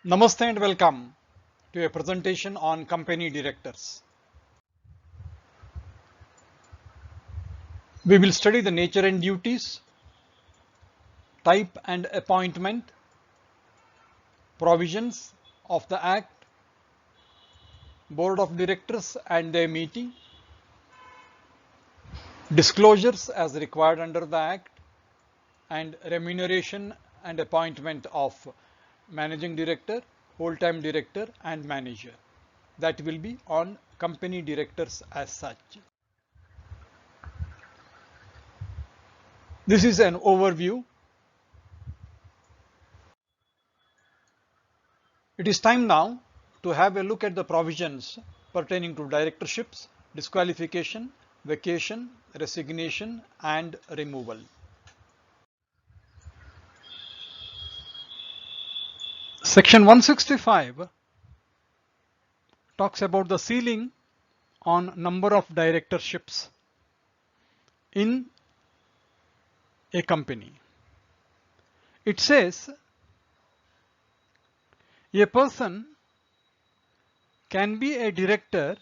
Namaste and welcome to a presentation on company directors. We will study the nature and duties, type and appointment, provisions of the Act, Board of Directors and their meeting, disclosures as required under the Act, and remuneration and appointment of Managing Director, Whole-Time Director and Manager. That will be on company directors as such. This is an overview. It is time now to have a look at the provisions pertaining to directorships, disqualification, vacation, resignation and removal. Section 165 talks about the ceiling on number of directorships in a company. It says a person can be a director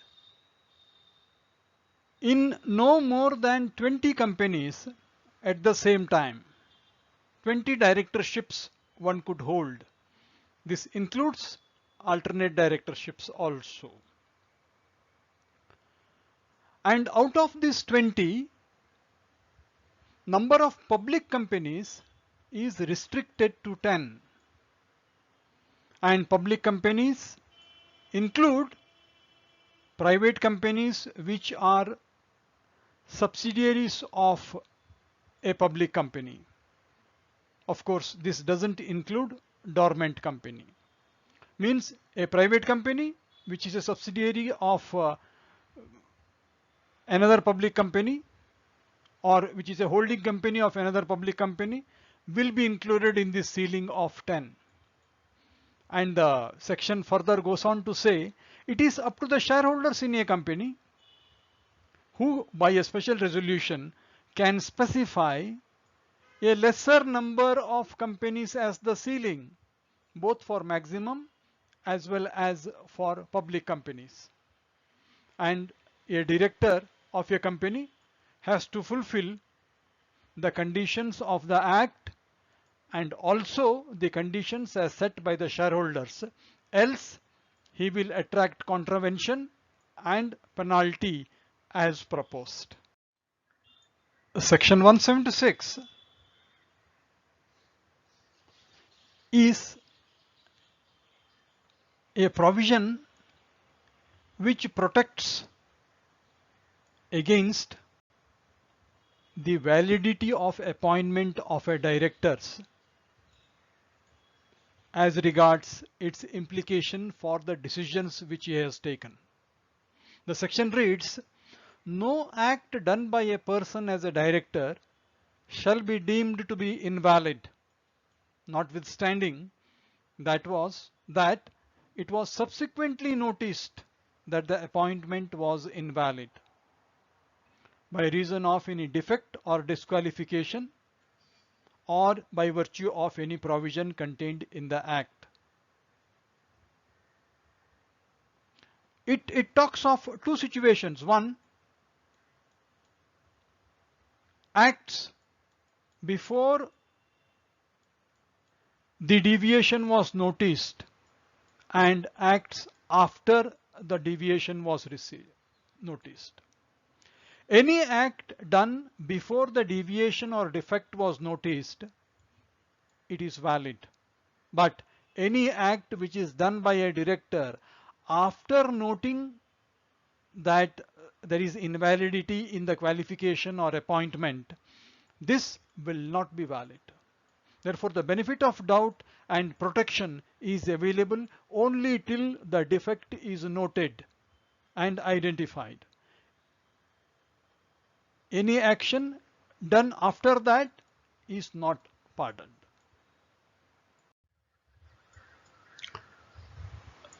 in no more than 20 companies at the same time. 20 directorships one could hold. This includes alternate directorships also. And out of these 20, number of public companies is restricted to 10. And public companies include private companies which are subsidiaries of a public company. Of course, this doesn't include dormant company. Means a private company which is a subsidiary of another public company or which is a holding company of another public company will be included in this ceiling of 10. And the section further goes on to say it is up to the shareholders in a company who by a special resolution can specify a lesser number of companies as the ceiling, both for maximum as well as for public companies. And a director of a company has to fulfill the conditions of the Act and also the conditions as set by the shareholders, else he will attract contravention and penalty as proposed. Section 176 is a provision which protects against the validity of appointment of a directors as regards its implication for the decisions which he has taken. The section reads, no act done by a person as a director shall be deemed to be invalid, notwithstanding that it was subsequently noticed that the appointment was invalid by reason of any defect or disqualification or by virtue of any provision contained in the Act. It talks of two situations. One, acts before the deviation was noticed and acts after the deviation was noticed. Any act done before the deviation or defect was noticed, it is valid. But any act which is done by a director after noting that there is invalidity in the qualification or appointment, this will not be valid. Therefore, the benefit of doubt and protection is available only till the defect is noted and identified. Any action done after that is not pardoned.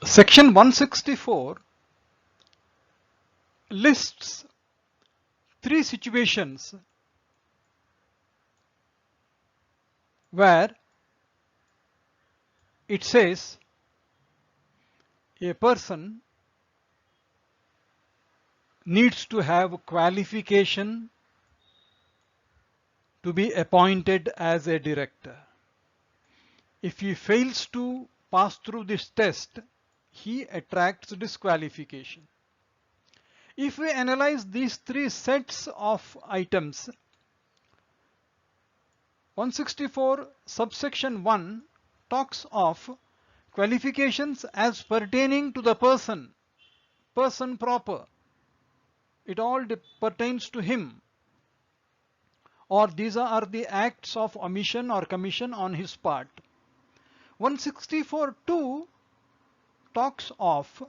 Section 164 lists three situations where it says A person needs to have qualification to be appointed as a director. If he fails to pass through this test, he attracts disqualification. If we analyze these three sets of items, 164 subsection 1 talks of qualifications as pertaining to the person proper. It all pertains to him, or these are the acts of omission or commission on his part. 164.2 talks of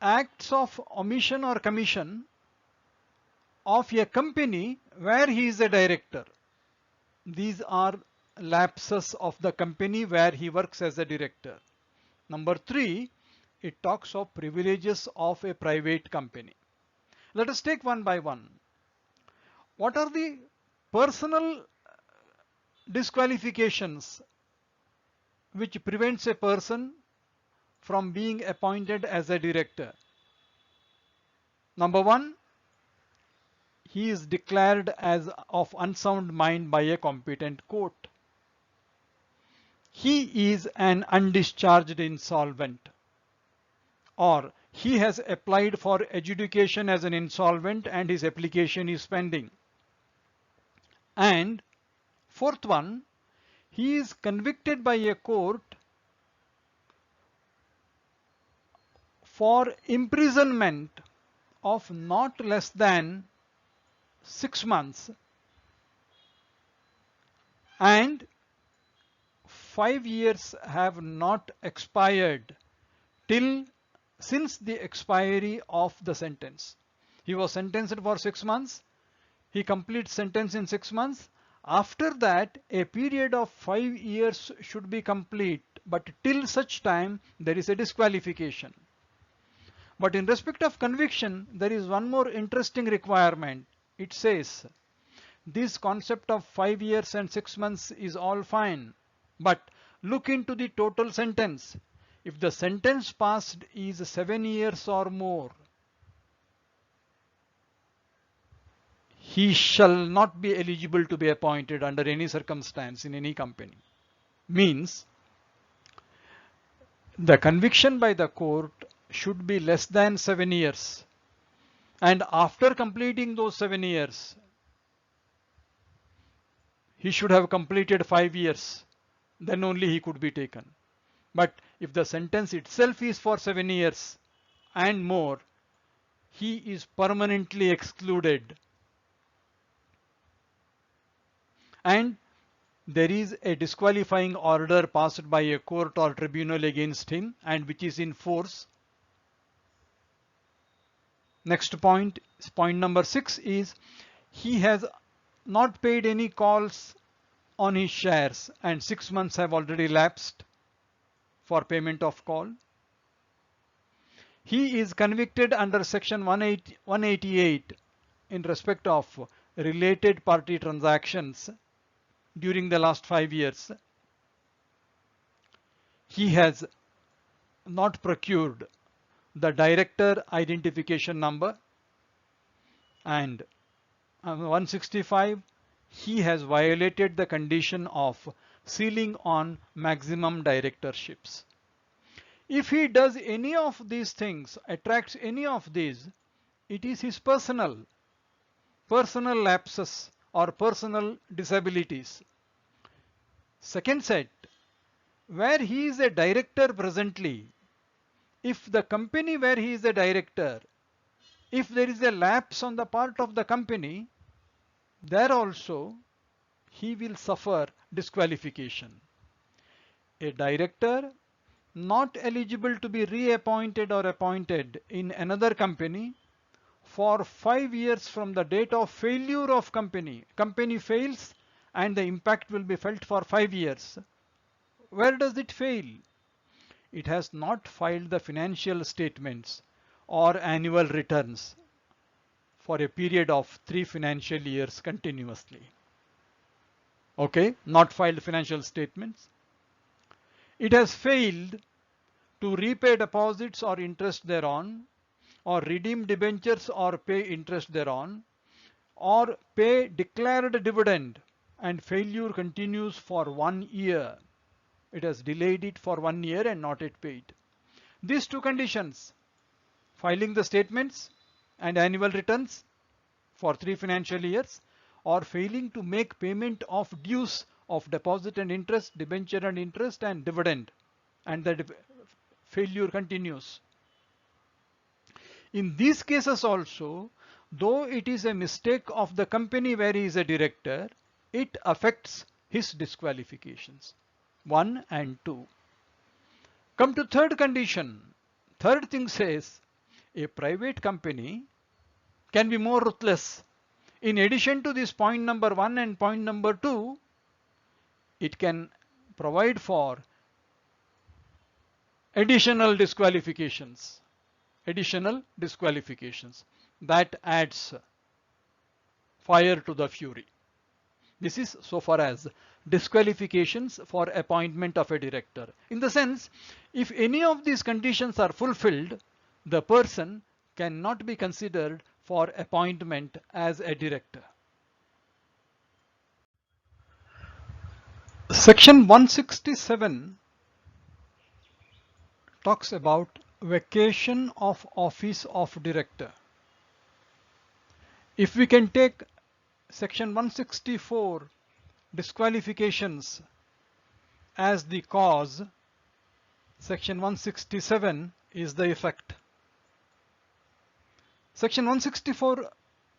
acts of omission or commission of a company where he is a director. These are lapses of the company where he works as a director. Number 3, it talks of privileges of a private company. Let us take one by one. What are the personal disqualifications which prevents a person from being appointed as a director? Number 1, he is declared as of unsound mind by a competent court. He is an undischarged insolvent, or he has applied for adjudication as an insolvent and his application is pending. And fourth one, he is convicted by a court for imprisonment of not less than 6 months and 5 years have not expired since the expiry of the sentence. He was sentenced for 6 months. He completes sentence in 6 months. After that, a period of 5 years should be complete, but till such time there is a disqualification. But in respect of conviction, there is one more interesting requirement. It says this concept of 5 years and 6 months is all fine, but look into the total sentence. If the sentence passed is 7 years or more, he shall not be eligible to be appointed under any circumstance in any company. Means the conviction by the court should be less than 7 years, and after completing those 7 years he should have completed 5 years, then only he could be taken. But if the sentence itself is for 7 years and more, he is permanently excluded. And there is a disqualifying order passed by a court or tribunal against him and which is in force. Next point, point number 6 is he has not paid any calls on his shares and 6 months have already lapsed for payment of call. He is convicted under section 188 in respect of related party transactions during the last 5 years. He has not procured the director identification number, and 165, he has violated the condition of ceiling on maximum directorships. If he does any of these things, attracts any of these, it is his personal lapses or personal disabilities. Second set, where he is a director presently, if the company where he is a director, if there is a lapse on the part of the company, there also he will suffer disqualification. A director not eligible to be reappointed or appointed in another company for 5 years from the date of failure of company fails and the impact will be felt for 5 years. Where does it fail? It has not filed the financial statements or annual returns for a period of 3 financial years continuously. Okay, not filed financial statements. It has failed to repay deposits or interest thereon, or redeem debentures or pay interest thereon, or pay declared dividend and failure continues for 1 year. It has delayed it for 1 year and not yet paid. These two conditions, filing the statements and annual returns for 3 financial years, or failing to make payment of dues of deposit and interest, debenture and interest and dividend, and the failure continues. In these cases also, though it is a mistake of the company where he is a director, it affects his disqualifications 1 and 2. Come to third condition. Third thing says a private company can be more ruthless. In addition to this point number 1 and point number 2, it can provide for additional disqualifications. That adds fire to the fury. This is so far as disqualifications for appointment of a director. In the sense, if any of these conditions are fulfilled, the person cannot be considered for appointment as a director. Section 167 talks about vacation of office of director. If we can take section 164 disqualifications as the cause, section 167 is the effect. Section 164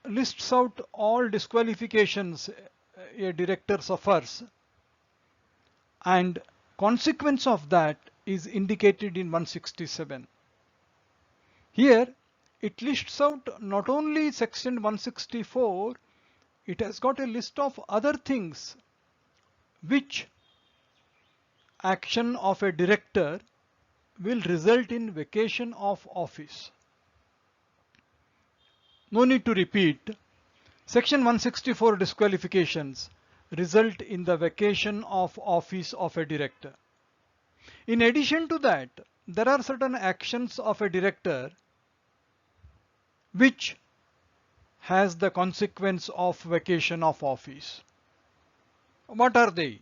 lists out all disqualifications a director suffers, and consequence of that is indicated in 167. Here it lists out not only section 164, it has got a list of other things which action of a director will result in vacation of office. No need to repeat. Section 164 disqualifications result in the vacation of office of a director. In addition to that, there are certain actions of a director which has the consequence of vacation of office. What are they?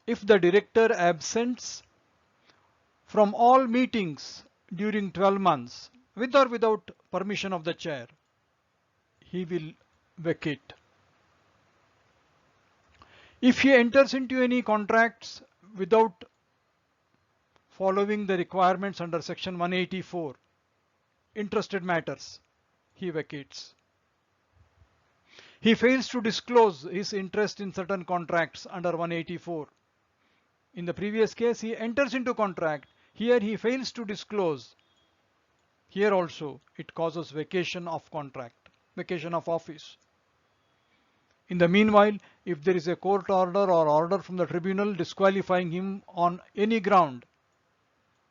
If the director absents from all meetings during 12 months, with or without permission of the chair, he will vacate. If he enters into any contracts without following the requirements under section 184, interested matters, he vacates. He fails to disclose his interest in certain contracts under 184. In the previous case, he enters into contract. Here he fails to disclose. Here also it causes vacation of contract, vacation of office. In the meanwhile, if there is a court order or order from the tribunal disqualifying him on any ground,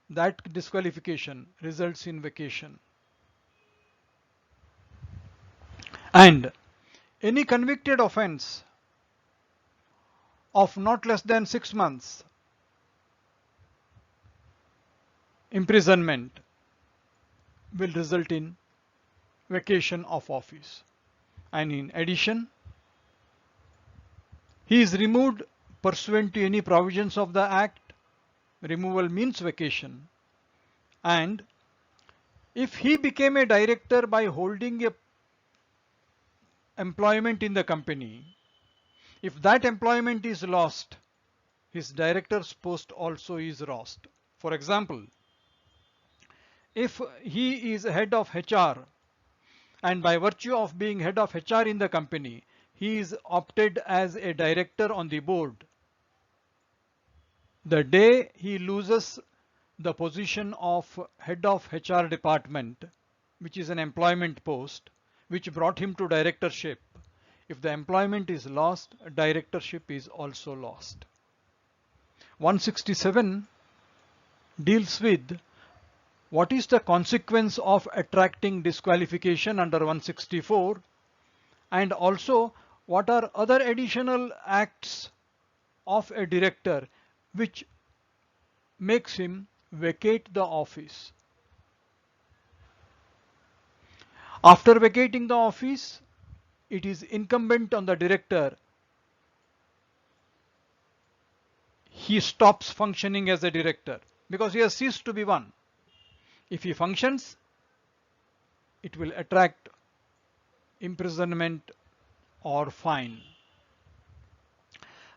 that disqualification results in vacation. And any convicted offense of not less than 6 months imprisonment will result in vacation of office. And in addition, he is removed pursuant to any provisions of the Act. Removal means vacation. And if he became a director by holding a employment in the company, if that employment is lost, his director's post also is lost. For example, if he is head of HR and by virtue of being head of HR in the company, he is opted as a director on the board, the day he loses the position of head of HR department, which is an employment post, which brought him to directorship, if the employment is lost, directorship is also lost. 167 deals with what is the consequence of attracting disqualification under 164, and also what are other additional acts of a director which makes him vacate the office. After vacating the office, it is incumbent on the director. He stops functioning as a director because he has ceased to be one. If he functions, it will attract imprisonment or fine.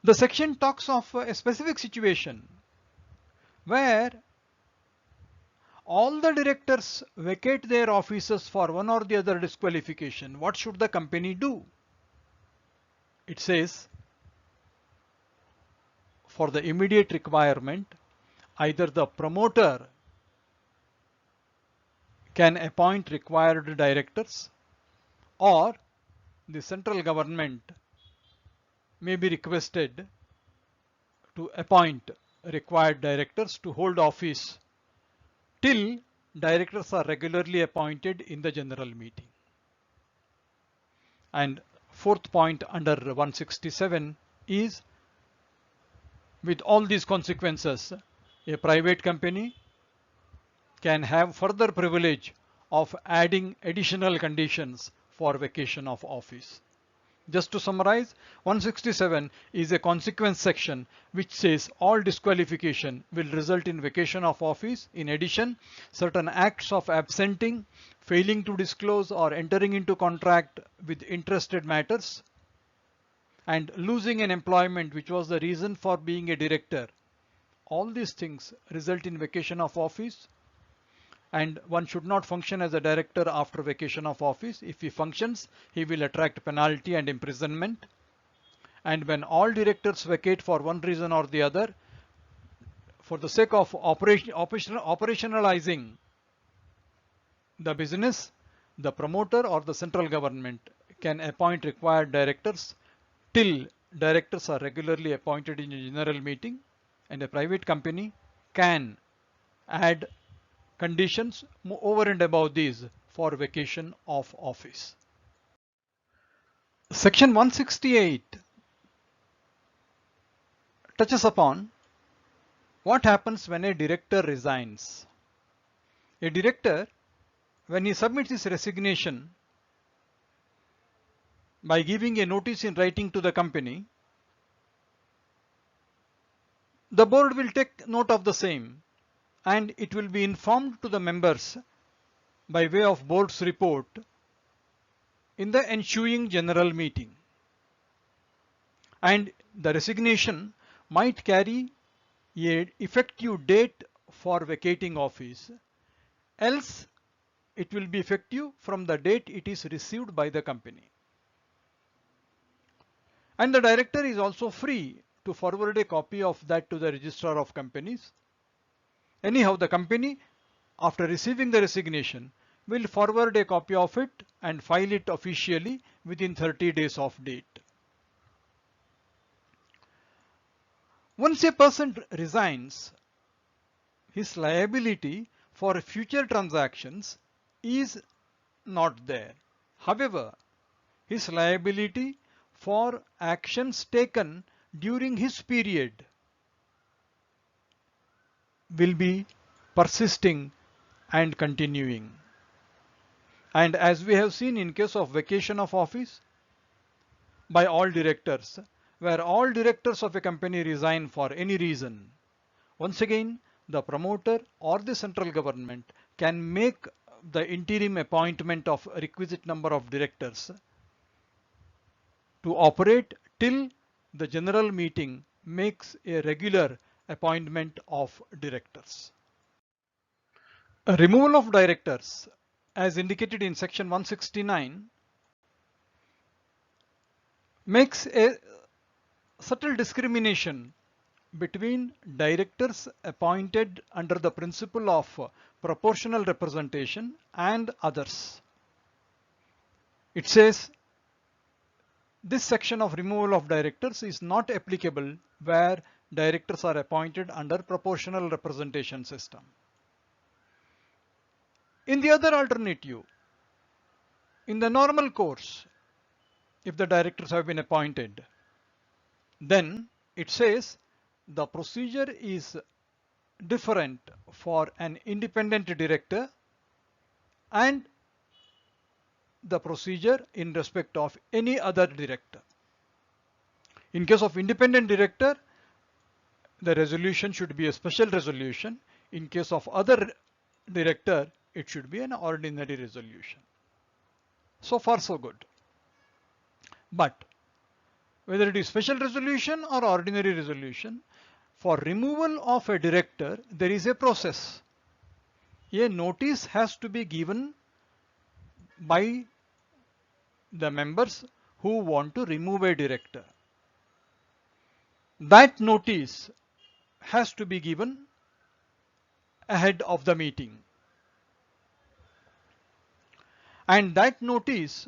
The section talks of a specific situation where all the directors vacate their offices for one or the other disqualification. What should the company do? It says, for the immediate requirement, either the promoter can appoint required directors or the central government may be requested to appoint required directors to hold office till directors are regularly appointed in the general meeting. And fourth point under 167 is, with all these consequences, a private company can have further privilege of adding additional conditions for vacation of office. Just to summarize, 167 is a consequence section which says all disqualification will result in vacation of office. In addition, certain acts of absenting, failing to disclose or entering into contract with interested matters, and losing an employment which was the reason for being a director, all these things result in vacation of office. And one should not function as a director after vacation of office. If he functions, he will attract penalty and imprisonment. And when all directors vacate for one reason or the other, for the sake of operationalizing the business, the promoter or the central government can appoint required directors till directors are regularly appointed in a general meeting, and a private company can add conditions over and above these for vacation of office. Section 168 touches upon what happens when a director resigns. A director, when he submits his resignation by giving a notice in writing to the company, the board will take note of the same and it will be informed to the members by way of board's report in the ensuing general meeting. And the resignation might carry a effective date for vacating office, else it will be effective from the date it is received by the company. And the director is also free to forward a copy of that to the registrar of companies. Anyhow, the company, after receiving the resignation, will forward a copy of it and file it officially within 30 days of date. Once a person resigns, his liability for future transactions is not there. However, his liability for actions taken during his period will be persisting and continuing. And as we have seen in case of vacation of office by all directors, where all directors of a company resign for any reason, once again the promoter or the central government can make the interim appointment of a requisite number of directors to operate till the general meeting makes a regular appointment of directors. A removal of directors, as indicated in section 169, makes a subtle discrimination between directors appointed under the principle of proportional representation and others. It says this section of removal of directors is not applicable where directors are appointed under proportional representation system. In the other alternative, in the normal course, if the directors have been appointed, then it says the procedure is different for an independent director and the procedure in respect of any other director. In case of independent director, the resolution should be a special resolution. In case of other director, it should be an ordinary resolution. So far so good. But whether it is special resolution or ordinary resolution, for removal of a director, there is a process. A notice has to be given by the members who want to remove a director. That notice has to be given ahead of the meeting. And that notice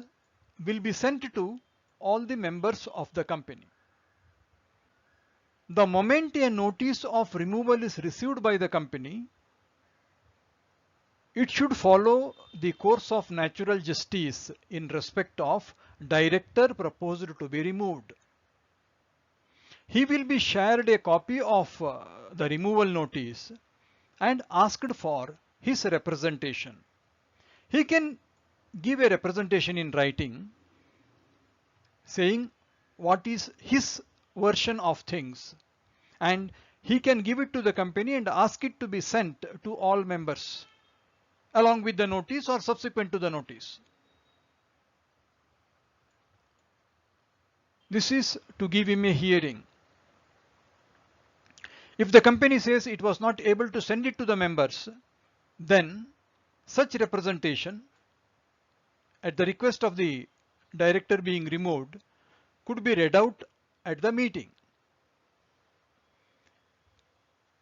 will be sent to all the members of the company. The moment a notice of removal is received by the company, it should follow the course of natural justice in respect of director proposed to be removed. He will be shared a copy of the removal notice and asked for his representation. He can give a representation in writing saying what is his version of things, and he can give it to the company and ask it to be sent to all members along with the notice or subsequent to the notice. This is to give him a hearing. If the company says it was not able to send it to the members, then such representation at the request of the director being removed could be read out at the meeting.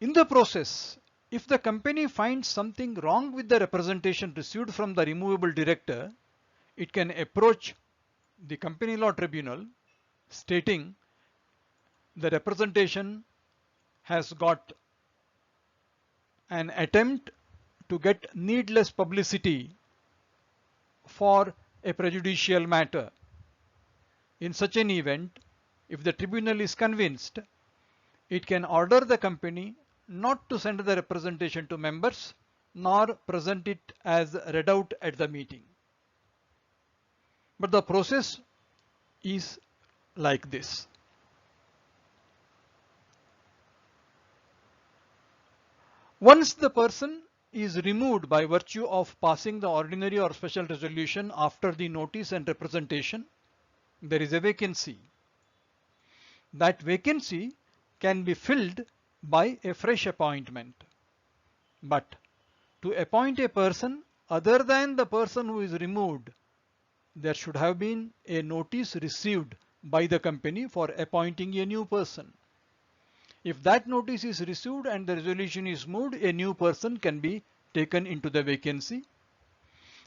In the process, if the company finds something wrong with the representation received from the removable director, it can approach the company law tribunal stating the representation has got an attempt to get needless publicity for a prejudicial matter. In such an event, if the tribunal is convinced, it can order the company not to send the representation to members nor present it as read out at the meeting. But the process is like this. Once the person is removed by virtue of passing the ordinary or special resolution after the notice and representation, there is a vacancy. That vacancy can be filled by a fresh appointment. But to appoint a person other than the person who is removed, there should have been a notice received by the company for appointing a new person. If that notice is received and the resolution is moved, a new person can be taken into the vacancy,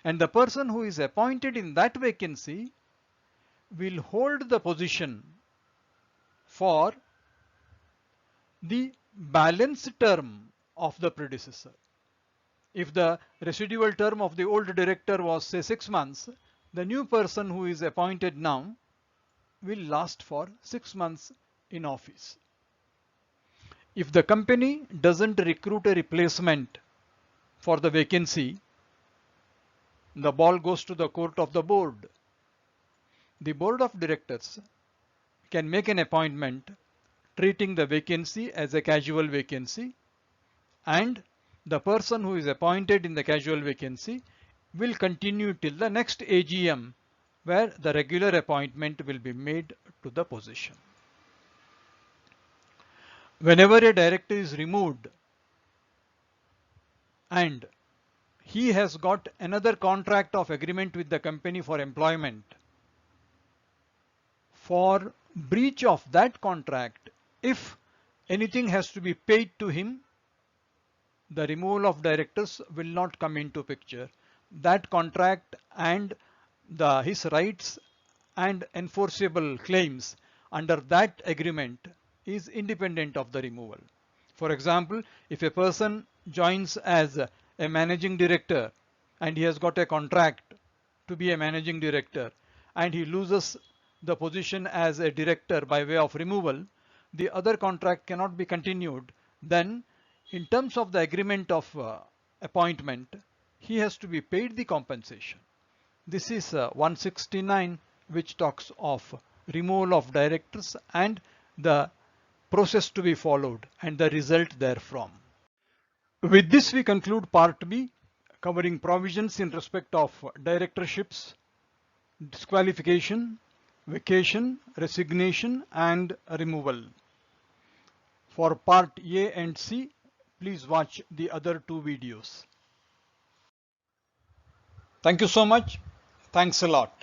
and the person who is appointed in that vacancy will hold the position for the balance term of the predecessor. If the residual term of the old director was, say, 6 months, the new person who is appointed now will last for 6 months in office. If the company doesn't recruit a replacement for the vacancy, the ball goes to the court of the board. The board of directors can make an appointment treating the vacancy as a casual vacancy, and the person who is appointed in the casual vacancy will continue till the next AGM, where the regular appointment will be made to the position. Whenever a director is removed and he has got another contract of agreement with the company for employment, for breach of that contract, if anything has to be paid to him, the removal of directors will not come into picture. That contract and his rights and enforceable claims under that agreement is independent of the removal. For example, if a person joins as a managing director and he has got a contract to be a managing director and he loses the position as a director by way of removal, the other contract cannot be continued. Then In terms of the agreement of appointment, he has to be paid the compensation. This is 169, which talks of removal of directors and the process to be followed and the result therefrom. With this, we conclude part B, covering provisions in respect of directorships, disqualification, vacation, resignation, and removal. For part A and C, please watch the other two videos. Thank you so much. Thanks a lot.